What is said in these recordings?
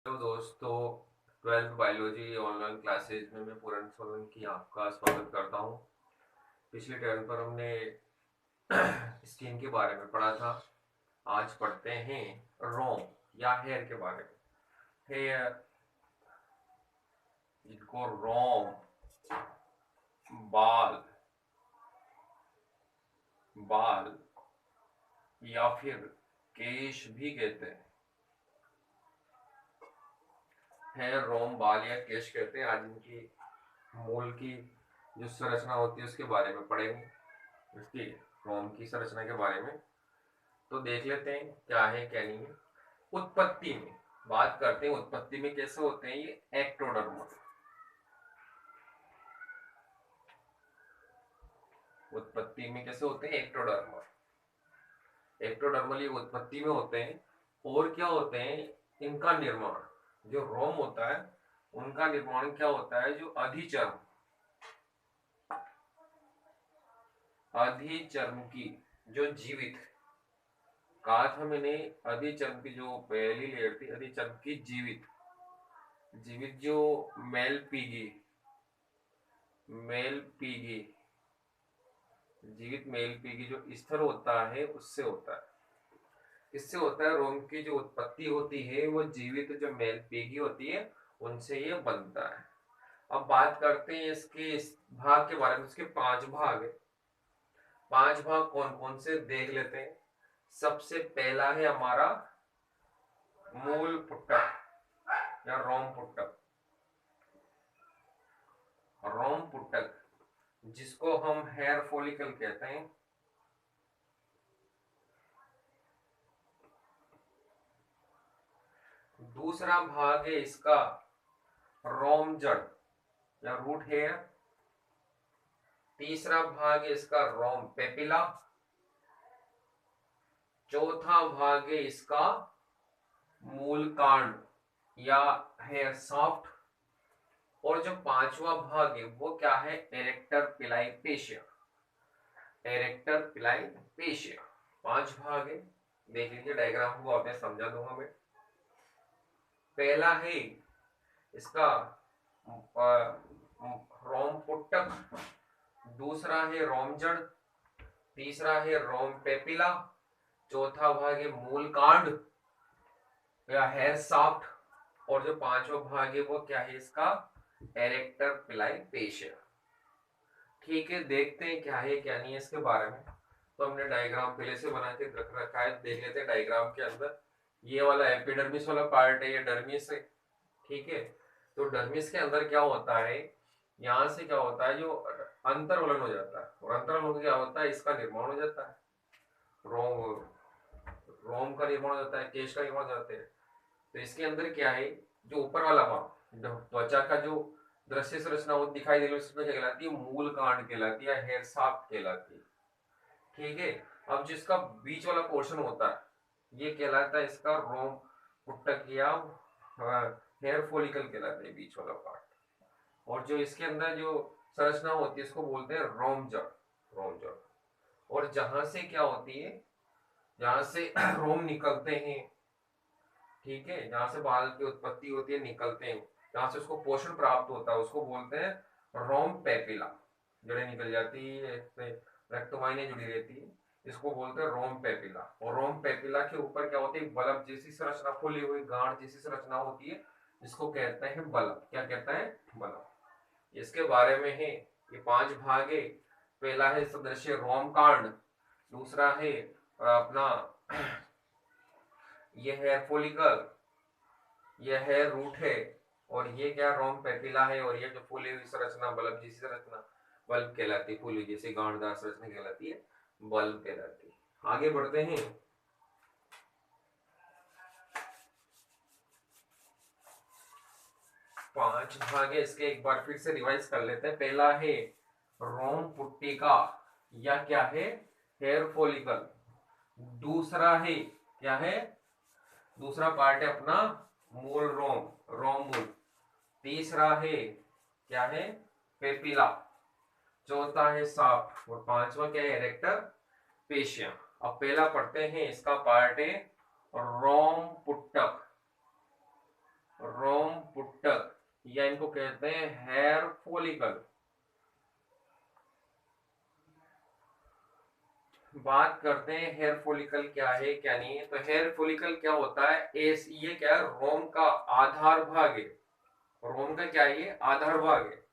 Hello दोस्तों, 12th biology online classes में मैं पूरन सोलंकी आपका स्वागत करता हूं। पिछले टर्न पर हमने स्किन के बारे में पढ़ा था। आज पढ़ते हैं रोम या हेयर के बारे में। हेयर, जिनको रोम, बाल बाल या फिर केश भी कहते हैं। हेयर, रोम, बाल या केश कहते हैं। आज इनकी मूल की जो संरचना होती है उसके बारे में पढ़ेंगे, इसकी रोम की संरचना के बारे में। तो देख लेते हैं क्या है क्या नहीं है। उत्पत्ति में बात करते हैं, उत्पत्ति में कैसे होते हैं ये एक्टोडर्मल। उत्पत्ति में कैसे होते हैं एक्टोडर्मल। एक्टोडर्मल ये उत्पत्ति में होते हैं। और क्या होते हैं इनका निर्माण, जो रोम होता है उनका निर्माण क्या होता है, जो अधिचर्म अधिचर्म की जो जीवित, कहा था मैंने, अधिचर्म की जो पहली लेयर थी अधिचर्म की जीवित जीवित जो मेल पीगी मेल पीगी जीवित मेल पीगी जो स्तर होता है उससे होता है। इससे होता है रोम की जो उत्पत्ति होती है वो जीवित जो मेल पीगी होती है उनसे ये बनता है। अब बात करते हैं इसके इस भाग के बारे में। इसके 5 भाग है। 5 भाग कौन कौन से देख लेते हैं। सबसे पहला है हमारा मूल पुटक या रोम पुटक। रोम पुटक जिसको हम हेयर फॉलिकल कहते हैं। दूसरा भाग है इसका रोम जड़ या रूट हेयर। तीसरा भाग है इसका रोम पेपिला। चौथा भाग है इसका मूल कांड या हेयर सॉफ्ट। और जो 5वां भाग है वो क्या है, एरेक्टर पिलाई पेशिया। एरेक्टर पिलाई पेशिया 5 भाग है। देख लीजिए डायग्राम को, आपने समझा दूंगा मैं। पहला है इसका रोम पुट्टक। दूसरा है रोम जड़। तीसरा है रोम पेपिला। चौथा भाग है मूल कांड या हेयर सॉफ्ट। और जो 5वां भाग है वो क्या है इसका, एरेक्टर पिलाई पेशिया। ठीक है, देखते हैं क्या है क्या नहीं है इसके बारे में। तो हमने डायग्राम पहले से बना के रख रखा है, देख लेते हैं डायग्राम के अंदर। ये वाला एपिडर्मिस वाला पार्ट है, ये डर्मिस है। ठीक है, तो डर्मिस के अंदर क्या होता है, यहाँ से क्या होता है, जो अंतर्वलन हो जाता है। और अंतर्वलन क्या होता है, इसका निर्माण हो जाता है। रोम रोम का निर्माण हो जाता है, केश का निर्माण हो जाता है। तो इसके अंदर क्या है, जो ऊपर वाला भाग, जो त्वचा का जो दृश्य संरचना वो दिखाई दे रही है, उसमें क्या कहलाती है, मूल कांड कहलाती है, हेयर शाफ्ट कहलाती है। ठीक है, अब जिसका बीच वाला पोर्शन होता है ये कहलाता है इसका रोम पुट्टक या हेयर फॉलिकल कहलाता है, बीच वाला पार्ट। और जो इसके अंदर जो संरचना होती है इसको बोलते हैं रोम जड़। रोम जड़। और जहां से क्या होती है, जहां से रोम निकलते हैं, ठीक है, जहां से बाल की उत्पत्ति होती है, निकलते हैं, जहां से उसको पोषण प्राप्त होता है उसको बोलते हैं रोम पेपिला। जड़ें निकल जाती है, रक्तवाहिनी जुड़ी रहती है, इसको बोलते हैं रोम पेपिला। और रोम पेपिला के ऊपर क्या होती है, बल्ब जैसी संरचना, फूली हुई गांठ जैसी संरचना होती है, जिसको कहते हैं बल्ब। क्या कहता है, बल्ब। इसके बारे में है, ये 5 भाग है। पहला है सदृश्य रोम कांड। दूसरा है अपना ये हेयर फॉलिकल, ये हेयर रूट है। और ये क्या, रोम पेपिला है। और ये जो फूली हुई संरचना, बल्ब जैसी संरचना, बल्ब कहलाती है। फूली जैसी गांठदार संरचना कहलाती है, बल्ब कहलाती है। आगे बढ़ते हैं। पांच भाग है इसके, एक बार फिर से रिवाइज कर लेते हैं। पहला है रोम पुट्टिका या क्या है, हेयर फॉलिकल। दूसरा है क्या है, दूसरा पार्ट है अपना मूल रोम, रोम मूल। तीसरा है क्या है, पेपिला। चौथा है साफ। और 5वां क्या है, एरेक्टर पेशिया। अब पहला पढ़ते हैं, इसका पार्ट है रोम पुट्टक। रोम पुट्टक, या इनको कहते हैं हेयर फॉलिकल। बात करते हैं हेयर फॉलिकल क्या है क्या नहीं है। तो हेयर फॉलिकल क्या होता है, ये क्या है, रोम का आधार भाग है। रोम का क्या है, ये आधार भाग है।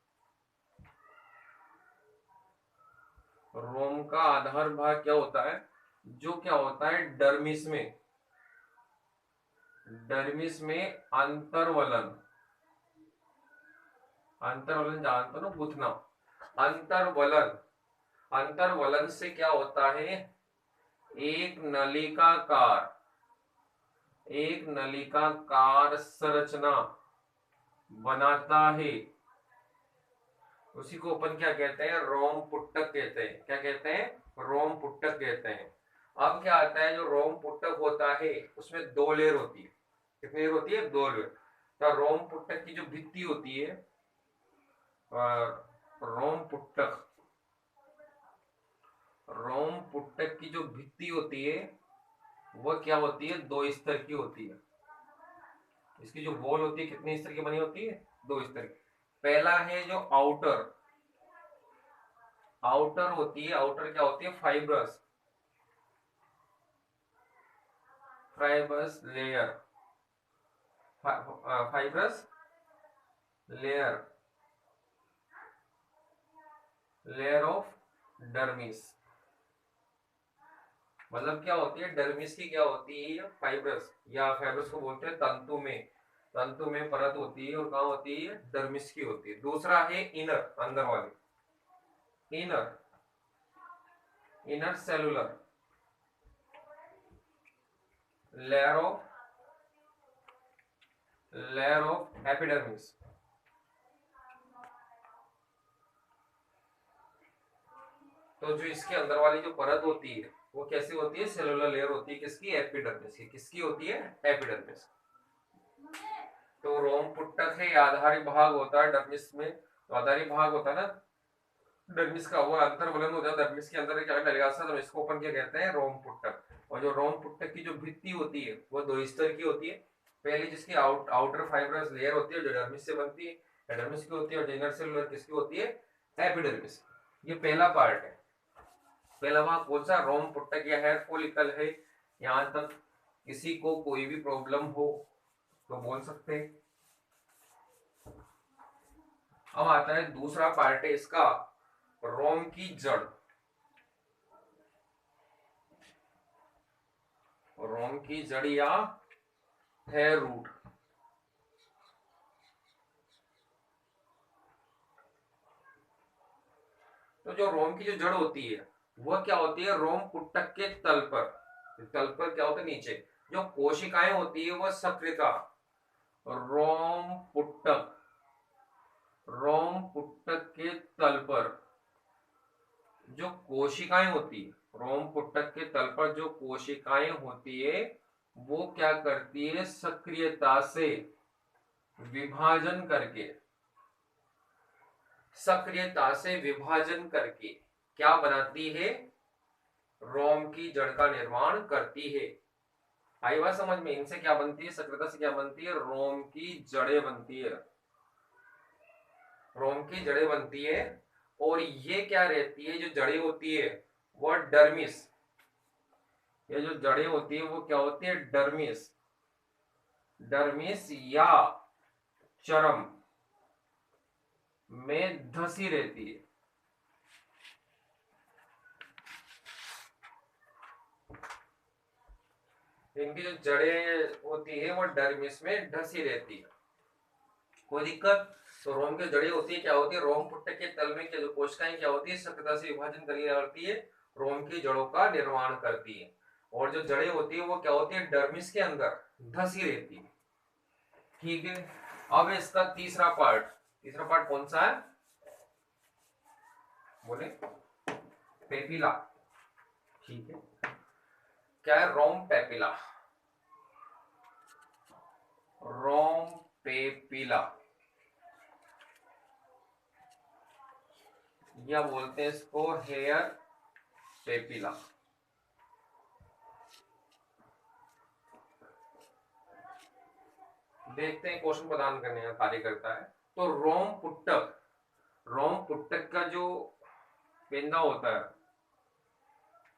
रोम का आधार भाग क्या होता है, जो क्या होता है डर्मिस में, डर्मिस में अंतरवलन, अंतरवलन जानते हो ना, गुथना। अंतरवलन, अंतरवलन से क्या होता है, एक नलिकाकार, एक नलिकाकार संरचना बनाता है। उसी को अपन क्या कहते हैं, रोम पुट्टक कहते हैं। क्या कहते हैं, रोम पुट्टक कहते हैं। अब क्या आता है, जो रोम पुट्टक होता है उसमें दो लेयर होती है। कितनी लेयर होती है, दो लेयर। तो रोम पुट्टक की जो भित्ति होती है, रोम पुट्टक, रोम पुट्टक की जो भित्ति होती है वह क्या होती है, दो स्तर की होती है। इसकी जो वॉल होती है कितने स्तर की बनी होती है, दो स्तर की। पहला है जो आउटर, आउटर होती है, आउटर क्या होती है, fibrous, fibrous layer, fibrous layer, layer of dermis. मतलब क्या होती है, डर्मिस की क्या होती है, फाइब्रस, या फाइब्रस को बोलते हैं तंतु में, तंतु में परत होती है। और कहाँ होती है, डर्मिस की होती है। दूसरा है इनर, अंदर वाली, inner, inner cellular layer of, layer of epidermis. तो जो इसके अंदर वाली जो परत होती है वो कैसी होती है, सेलुलर लेयर होती है। किसकी, एपिडर्मिस की। किसकी होती है, एपिडर्मिस। तो रोम पुट्टक है, आधारी भाग होता है डर्मिस में। तो आधारी भाग होता है ना डर्मिस का, वो अंतर्वलन होता है डर्मिस के अंदर क्या डलेगा, तो इसको अपन क्या कहते हैं, रोम पुट्टक। और जो रोम पुट्टक की जो भित्ति होती है वो दो स्तर की होती है। पहली जिसकी आउटर फाइब्रस लेयर होती है जो डर्मिस से बनती है, एडर्मिस की होती है। और इनर सेलुलर किसकी होती है, एपिडर्मिस। ये पहला पार्ट है। पहला भाग कौन सा, रोम पुट्टक या हेयर फॉलिकल है। यहां तक किसी को कोई भी प्रॉब्लम हो तो बोल सकते हैं। अब आता है दूसरा पार्ट है इसका, रोम की जड़, रोम की जड़ या हेयर रूट। तो जो रोम की जो जड़ होती है वह क्या होती है, रोम पुट्टक के तल पर, तल पर क्या होता है, नीचे जो कोशिकाएं होती है वह सक्रियता, रोम पुट्टक, रोम पुट्टक के तल पर जो कोशिकाएं होती है, रोम पुट्टक के तल पर जो कोशिकाएं होती है वो क्या करती है, सक्रियता से विभाजन करके, सक्रियता से विभाजन करके क्या बनाती है, रोम की जड़ का निर्माण करती है। आई बात समझ में, इनसे क्या बनती है, सक्रियता से क्या बनती है, रोम की जड़ें बनती है, रोम की जड़ें बनती है। और ये क्या रहती है, जो जड़ें होती है वो डर्मिस, ये जो जड़ें होती है वो क्या होती है, डर्मिस, डर्मिस या चरम में धसी रहती है। इनकी जो जड़ें होती है वो डर्मिस में धसी रहती है। कोई दिक्कत, तो रोम की जड़ें होती है, क्या होती है, रोम पुट्टक के तल में क्या जो कोशिकाएं क्या होती है, सक्रियता से विभाजन करती है, रोम की जड़ों का निर्माण करती है। और जो जड़ें होती है वो क्या होती है, डर्मिस के अंदर धसी रहती है। ठीक है। अब इसका तीसरा पार्ट, तीसरा पार्ट कौन सा है, बोले, पेपिला। ठीक है, क्या है, रोम पेपिला, रोम पेपिला, या बोलते हैं इसको हेयर पेपिला। देखते हैं क्वेश्चन प्रदान करने का कार्य करता है। तो रोम पुटक का जो पेंदा होता है,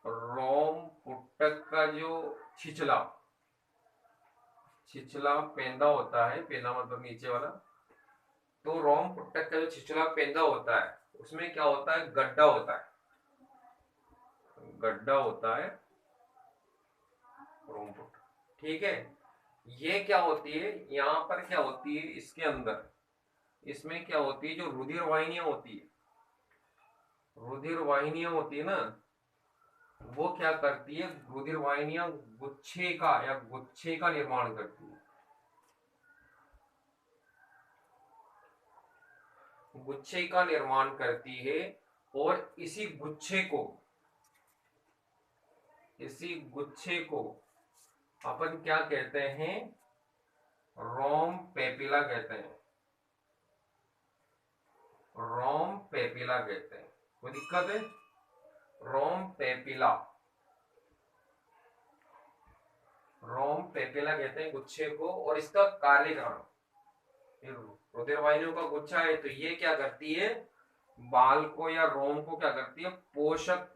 रोम पुटक का जो छिछला छिछला पेंदा होता है, पेंदा मतलब नीचे वाला, तो रोम पुटक का जो छिछला पेंदा होता है उसमें क्या होता है, गड्ढा होता है, गड्ढा होता है रोम पुटक। ठीक है, ये क्या होती है, यहाँ पर क्या होती है, इसके अंदर इसमें क्या होती है, जो रुधिर वाहिनियां होती है, रुधिर वाहिनियां होती है ना, वो क्या करती है, रुधिर वाहिनियां गुच्छे का निर्माण करती है, गुच्छे का निर्माण करती है। और इसी गुच्छे को अपन क्या कहते हैं, रोम पेपिला कहते हैं, रोम पेपिला कहते हैं। कोई दिक्कत है, रोम पेपिला, रोम पेपिला कहते हैं गुच्छे को। और इसका कार्यक्रम, रुधिर वाहिनियों का गुच्छा है, तो ये क्या करती है, बाल को या रोम को क्या करती है, पोषक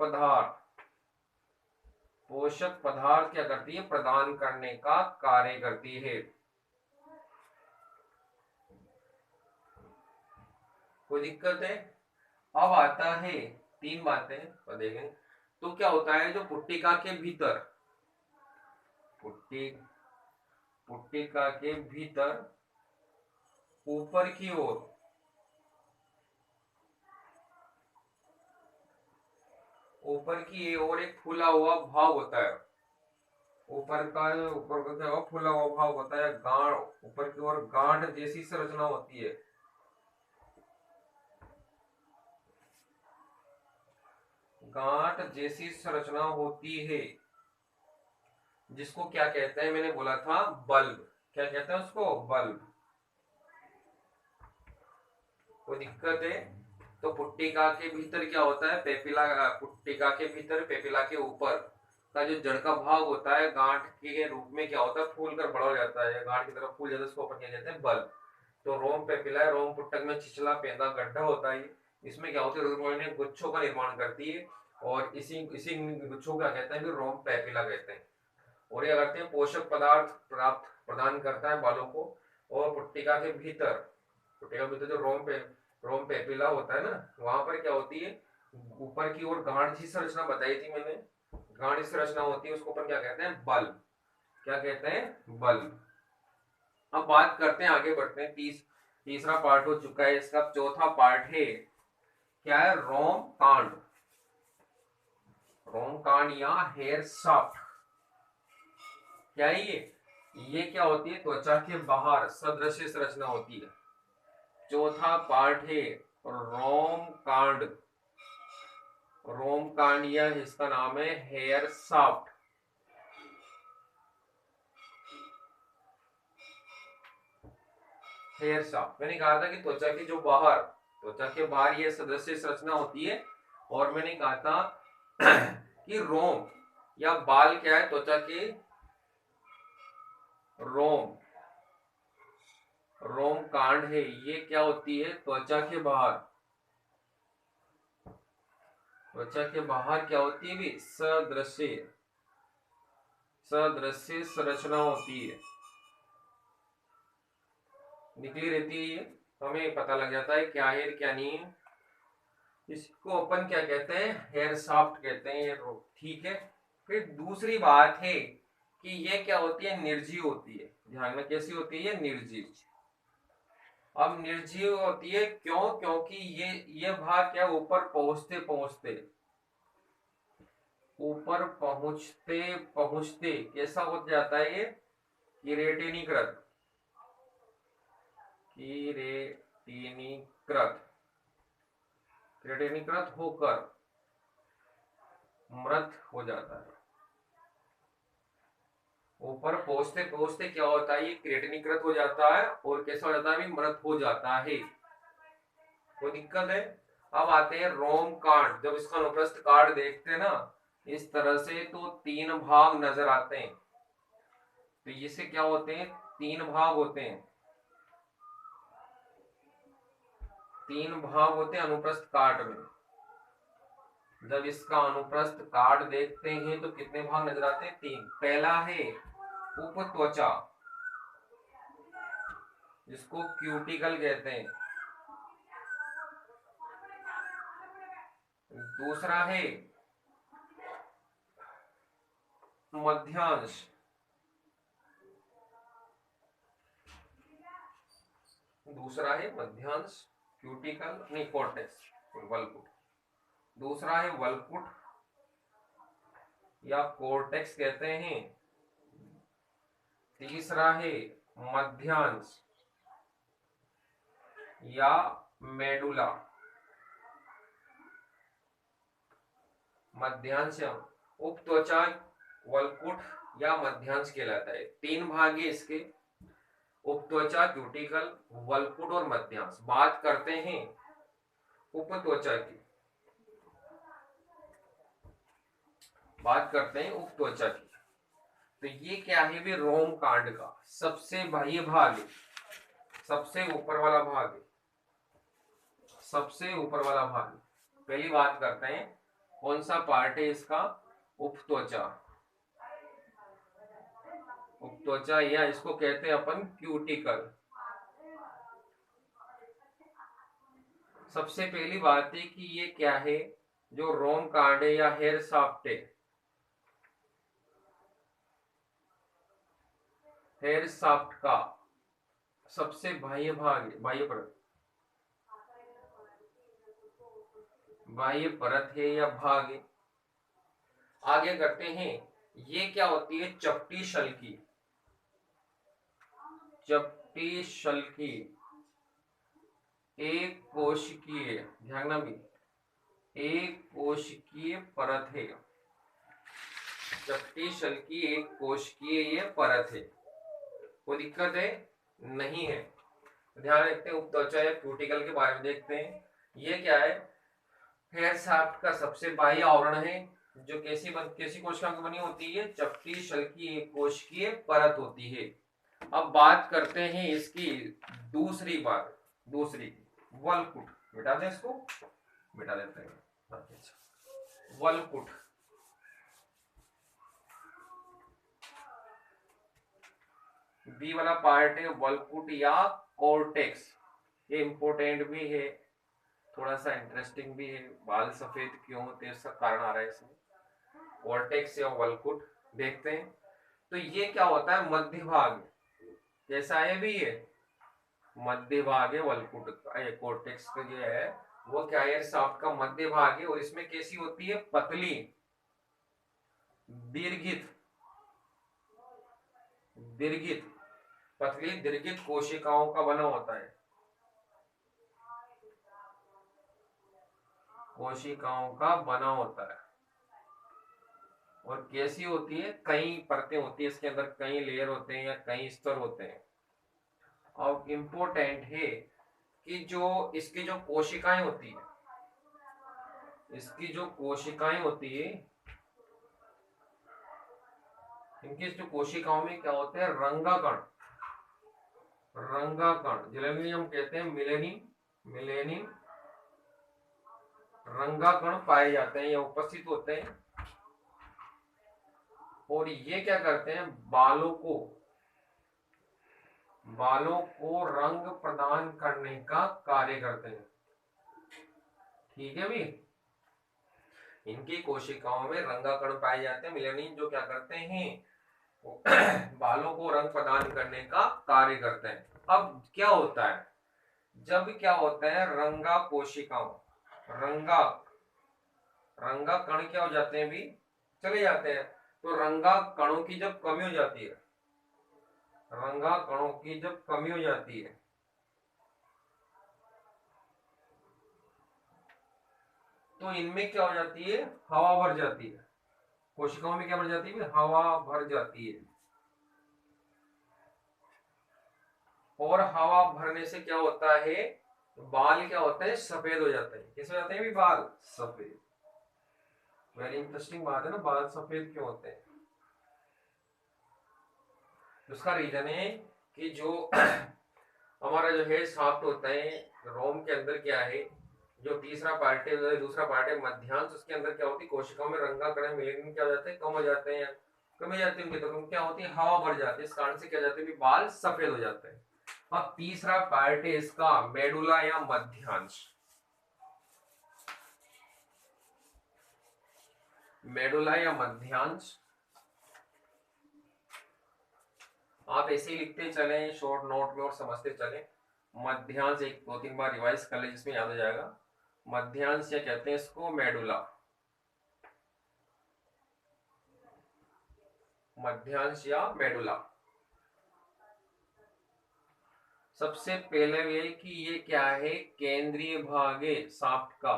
पदार्थ क्या करती है, प्रदान करने का कार्य करती है। कोई दिक्कत है। अब आता है तीन बातें और देखेंगे। तो क्या होता है, जो पुट्टिका के भीतर, पुट्टिका के भीतर ऊपर की ओर एक फूला हुआ भाग होता है, ऊपर का क्या हुआ, फूला हुआ भाग होता है, गांठ, ऊपर की ओर गांठ जैसी संरचना होती है, गांठ जैसी संरचना होती है, जिसको क्या कहते हैं, मैंने बोला था बल्ब। क्या कहते हैं उसको, बल्ब। कोई दिक्कत है। तो पुट्टिका के भीतर क्या होता है, पेपिला, पुट्टिका के भीतर पेपिला के ऊपर का जो जड़ का भाग होता है, गांठ के रूप में क्या होता है, फूल कर बड़ा हो जाता है, गांठ की तरफ फूल जाता है, उसको अपन क्या कहते हैं, बल्ब। तो रोम पेपिला है, रोम पुट्टक में छिछला पेंदा गड्ढा होता है, इसमें क्या होता है, गुच्छों का निर्माण करती है, और इसी इसी गुच्छों का कहते हैं, रोम पेपिला कहते हैं। और ये करते हैं पोषक पदार्थ प्राप्त प्रदान करता है बालों को। और पुट्टिका के भीतर जो रोम पेपिला होता है ना, वहां पर क्या होती है, ऊपर की ओर गांठ सी संरचना बताई थी मैंने, गांठ संरचना होती है, उसको अपन क्या कहते हैं, बल्ब। क्या कहते हैं, बल्ब। अब बात करते हैं, आगे बढ़ते हैं। तीसरा पार्ट हो चुका है, इसका चौथा पार्ट है, क्या है, रोम कांड, रोम कांड या हेयर शाफ्ट। क्या है ये क्या होती है, त्वचा के बाहर सदृश्य संरचना होती है। चौथा पार्ट है रोम कांड, रोम कांड या इसका नाम है हेयर शाफ्ट। हेयर शाफ्ट, मैंने कहा था कि त्वचा के बाहर ये सदृश्य संरचना होती है। और मैंने कहा था कि रोम या बाल क्या है, त्वचा के रोम कांड है, ये क्या होती है, त्वचा के बाहर क्या होती है भी, सदृश्य संरचना होती है, निकली रहती है। ये हमें पता लग जाता है क्या है क्या नहीं है। इसको अपन क्या कहते हैं, हेयर शाफ्ट कहते हैं, ये ठीक है। फिर दूसरी बात है कि ये क्या होती है, निर्जीव होती है। ध्यान में, कैसी होती है, निर्जीव। अब निर्जीव होती है क्यों, क्योंकि ये भाग क्या, ऊपर पहुंचते कैसा हो जाता है, ये किरेटिनीकृत होकर मृत हो जाता है। ऊपर पहुंचते क्या होता है, ये क्रिएटिनीकृत हो जाता है और कैसा हो जाता है, मृत हो जाता है। कोई दिक्कत है। अब आते हैं रोम कांड। जब इसका अनुप्रस्थ कांड देखते हैं ना इस तरह से, तो तीन भाग नजर आते हैं। तो इससे क्या होते हैं, तीन भाग होते हैं। 3 भाग होते हैं अनुप्रस्थ काट में। जब इसका अनुप्रस्थ काट देखते हैं तो कितने भाग नजर आते हैं? 3। पहला है उपत्वचा, जिसको क्यूटिकल कहते हैं। दूसरा है मध्यांश, क्यूटिकल नहीं, कॉर्टेक्स, वल्कुट। दूसरा है वल्कुट या कॉर्टेक्स कहते हैं। तीसरा है मध्यांश या मेडुला। मध्यांश उपत्वचा, वल्कुट या मध्यांश कहलाता है। 3 भाग है इसके, उपत्वचा, क्यूटिकल, वल्कुट और मध्यांश। बात करते हैं उपत्वचा की, उपत्वचा की। तो ये क्या है भी? रोम कांड का सबसे बाह्य भाग है, सबसे ऊपर वाला भाग है, सबसे ऊपर वाला भाग। पहली बात करते हैं कौन सा पार्ट है इसका? उपत्वचा। उपत्वचा या इसको कहते हैं अपन क्यूटिकल। सबसे पहली बात है कि ये क्या है? जो रोम कांड है या हेयर शाफ्ट है, हेयर शाफ्ट का सबसे बाह्य भाग है, बाह्य परत, बाह्य परत है या भाग है। आगे करते हैं, ये क्या होती है? चपटी शल्की। चपटी शल्की एक कोशिकीय, ध्यान ना भी, एक कोशिकीय परत है। चपटी शल्की एक कोशिकीय ये परत है। कोई दिक्कत है? नहीं है। ध्यान रखते हैं। उपत्वचा या क्यूटिकल के बारे में देखते हैं। ये क्या है? हेयर शाफ्ट का सबसे बाह्य आवरण है, जो कैसी कोशिका की बनी होती है? चपटी शल्की एक कोशिकीय परत होती है। अब बात करते हैं इसकी दूसरी बात, दूसरी वल्कुट। मिटा दें इसको, मिटा देते हैं। वल्कुट, बी वाला पार्ट है वल्कुट या कॉर्टेक्स। ये इंपॉर्टेंट भी है, थोड़ा सा इंटरेस्टिंग भी है। बाल सफेद क्यों होते हैं इसका कारण आ रहा है इसमें। कॉर्टेक्स या वल्कुट देखते हैं। तो ये क्या होता है? मध्य भाग, कैसा है भी ये? मध्य भाग है वल्कुट का, ये कॉर्टेक्स का जो है वो क्या है? शाफ्ट का मध्य भाग है। और इसमें कैसी होती है? पतली, दीर्घित, दीर्घित, पतली दीर्घित कोशिकाओं का बना होता है। कोशिकाओं का बना होता है। और कैसी होती है? कई परतें होती है इसके अंदर, कई लेयर होते हैं या कई स्तर होते हैं। और इम्पोर्टेंट है कि जो इसकी जो कोशिकाएं होती है, इसकी जो कोशिकाएं होती है, इनकी जो कोशिकाओं में क्या होते हैं? रंगाकण, रंगाकण जिन्हें हम कहते हैं मिलेनिन, मिलेनिन रंगाकण पाए जाते हैं या उपस्थित होते हैं। और ये क्या करते हैं? बालों को रंग प्रदान करने का कार्य करते हैं। ठीक है भी, इनकी कोशिकाओं में रंगाकण पाए जाते हैं मिलेनिन, जो क्या करते हैं? बालों को रंग प्रदान करने का कार्य करते हैं। अब क्या होता है? जब क्या होता है? रंगा कोशिकाओं, रंगा कण क्या हो जाते हैं भी? चले जाते हैं। तो रंगा कणों की जब कमी हो जाती है, रंगा कणों की जब कमी हो जाती है, तो इनमें क्या हो जाती है? हवा भर जाती है। कोशिकाओं में क्या भर जाती है? हवा भर जाती है। और हवा भरने से क्या होता है? बाल क्या होते हैं? सफेद हो जाते हैं। कैसे हो जाते हैं भी? बाल सफेद। वेरी इंटरेस्टिंग बात है ना, बाल सफेद क्यों होते हैं? उसका रीजन है कि जो हमारा जो है शाफ्ट होता है, रोम के अंदर क्या है, जो तीसरा पार्ट है, दूसरा पार्ट है मध्यांश, उसके अंदर क्या होती है, कोशिकाओं में रंगाकरण मिलेन क्या हो जाते हैं, कम हो जाते हैं, कम हो जाती है उनकी, तो क्या होती है, हवा भर जाती है, इस कारण से क्या जाते हैं, बाल सफेद हो जाते हैं। अब तीसरा पार्ट है इसका मेडुला या मध्यांश, मेडुला या मध्यांश, आप ऐसे ही लिखते चले शॉर्ट नोट में और समझते चले। मध्यांश एक दो तीन बार रिवाइज कर ले जिसमें याद हो जाएगा। मध्यांश या कहते हैं इसको मेडुला, मध्यांश या मेडुला। सबसे पहले ये कि ये क्या है, केंद्रीय भाग है शाफ्ट का,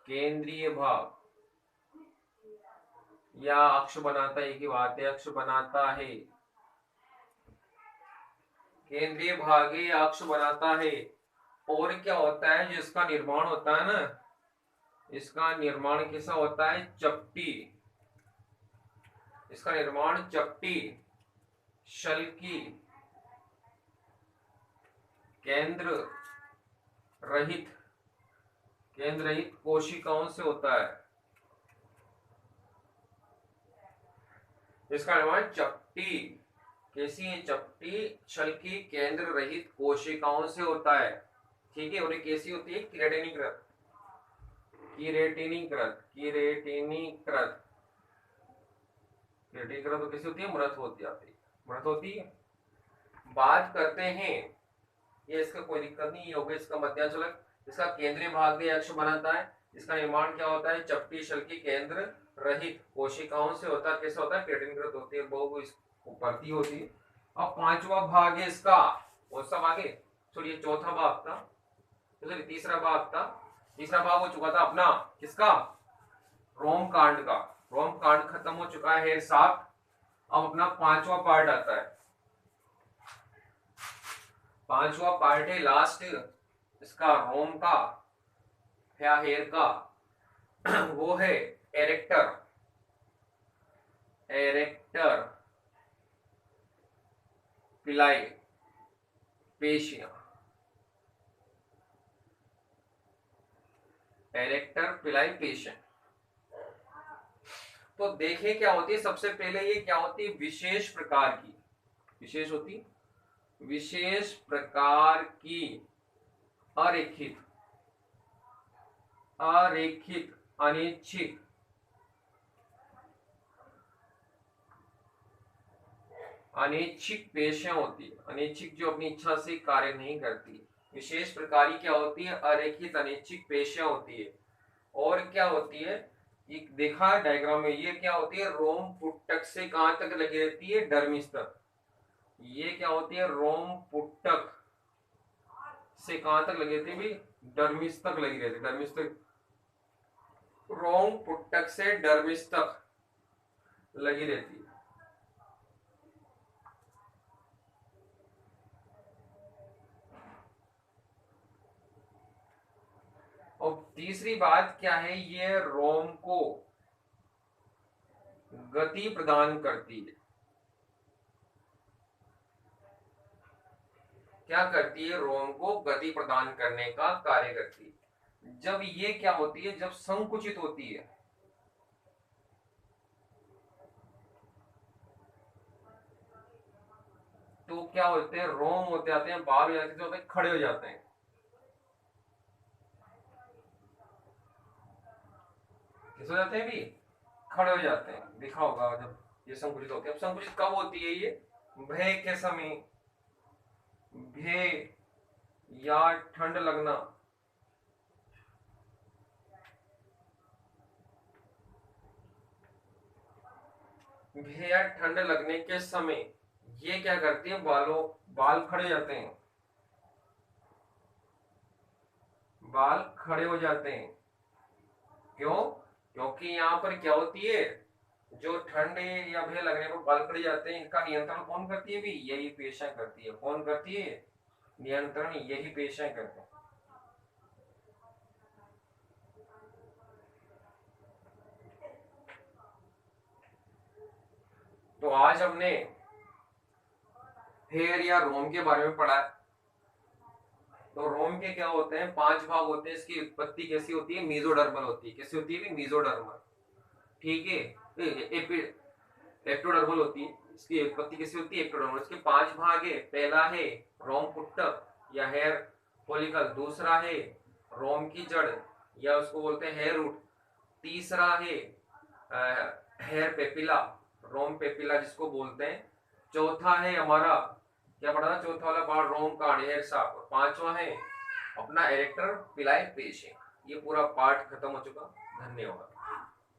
केंद्रीय भाग, या अक्ष बनाता है, एक ही बात है, अक्ष बनाता है, केंद्रीय भाग है या अक्ष बनाता है। और क्या होता है, जिसका निर्माण होता है ना, इसका निर्माण कैसा होता है, चपटी, इसका निर्माण चपटी शल्की केंद्र रहित, केंद्र रहित कोशिकाओं से होता है। इसका निर्माण चपटी, कैसी है, चपटी शल्की केंद्र रहित कोशिकाओं से होता है, ठीक है। और ये कैसी होती है, किरेटिनीकृत, किरेटिनीकृत, किरेटिनीकृत, किरेटिनीकृत तो कैसी होती है, मृत होती जाती है, मृत होती है। बात करते हैं, ये इसका कोई दिक्कत नहीं, होगा इसका मध्यांश अलग, इसका केंद्रीय भाग अक्ष बनाता है, इसका निर्माण क्या होता है, चपटी शल्की केंद्र रहित कोशिकाओं से होता है, कैसा होता है, केटिनकृत होती है, बहु उपरती होती है। अब पांचवा भाग है इसका, कौन सा भाग है, चलिए चौथा भाग था, चलिए तीसरा भाग था, तीसरा भाग हो चुका था अपना किसका, रोम कांड का, रोम कांड खत्म हो चुका है, हेयर शाफ्ट। अब अपना पांचवा पार्ट आता है, पांचवा पार्ट है लास्ट इसका रोम का या हेयर का, वो है एरेक्टर, एरेक्टर पिलाई पेशियां, एरेक्टर पिलाई पेशियां। तो देखें क्या होती है, सबसे पहले ये क्या होती है, विशेष प्रकार की, विशेष होती, विशेष प्रकार की अरेखित, अरेखित अनिच्छिक, अनिच्छिक पेशियां होती है, अनिच्छिक जो अपनी इच्छा से कार्य नहीं करती। विशेष प्रकार की क्या होती है, अरेखित अनिच्छिक पेशियां होती है। और क्या होती है, एक देखा डायग्राम में, ये क्या होती है, रोम पुट्टक से कहां तक लगी रहती है, डर्मिस तक। ये क्या होती है, रोम पुट्टक से कहां तक लगी रहती है, डर्मिस तक लगी रहती है, डर्मिस तक, रोम पुट्टक से डर्मिस तक लगी रहती है। और तीसरी बात क्या है, ये रोम को गति प्रदान करती है, क्या करती है, रोम को गति प्रदान करने का कार्य करती है। जब ये क्या होती है, जब संकुचित होती है, तो क्या होते हैं, रोम होते जाते हैं, बाल हो जाते हैं, तो होते हैं, खड़े हो जाते हैं, किस हो जाते हैं भी, खड़े हो जाते हैं, देखा होगा जब ये संकुचित होते हैं। अब संकुचित कब होती है ये, भय के समय, भय या ठंड लगना, भय या ठंड लगने के समय ये क्या करती है, बालों, बाल खड़े जाते हैं, बाल खड़े हो जाते हैं। क्यों, क्योंकि यहाँ पर क्या होती है, जो ठंड या भय लगने पर बाल खड़े जाते हैं, इनका नियंत्रण कौन करती है भी, यही पेशियां करती है। कौन करती है नियंत्रण, यही पेशियां करते हैं। तो आज हमने हेयर या रोम के बारे में पढ़ा है। तो रोम के क्या होते हैं, 5 भाग होते हैं। इसकी उत्पत्ति कैसी होती है, मेसोडर्मल होती है। कैसी होती है, मेसोडर्मल। ठीक है, एक्टोडर्मल होती है। इसकी उत्पत्ति कैसी होती है, एक्टोडर्मल। इसके 5 भाग है। पहला है रोम पुट्टक या हेयर फॉलिकल। दूसरा है रोम की जड़ या उसको बोलते हैं हेयर रूट। तीसरा है हेयर पेपिला, रोम पेपिला जिसको बोलते हैं। चौथा है हमारा, क्या पढ़ा था, चौथा वाला पार्ट रोम का हेयर साफ। और पांचवा है अपना एरेक्टर पिलाई पेश है। ये पूरा पार्ट खत्म हो चुका। धन्यवाद।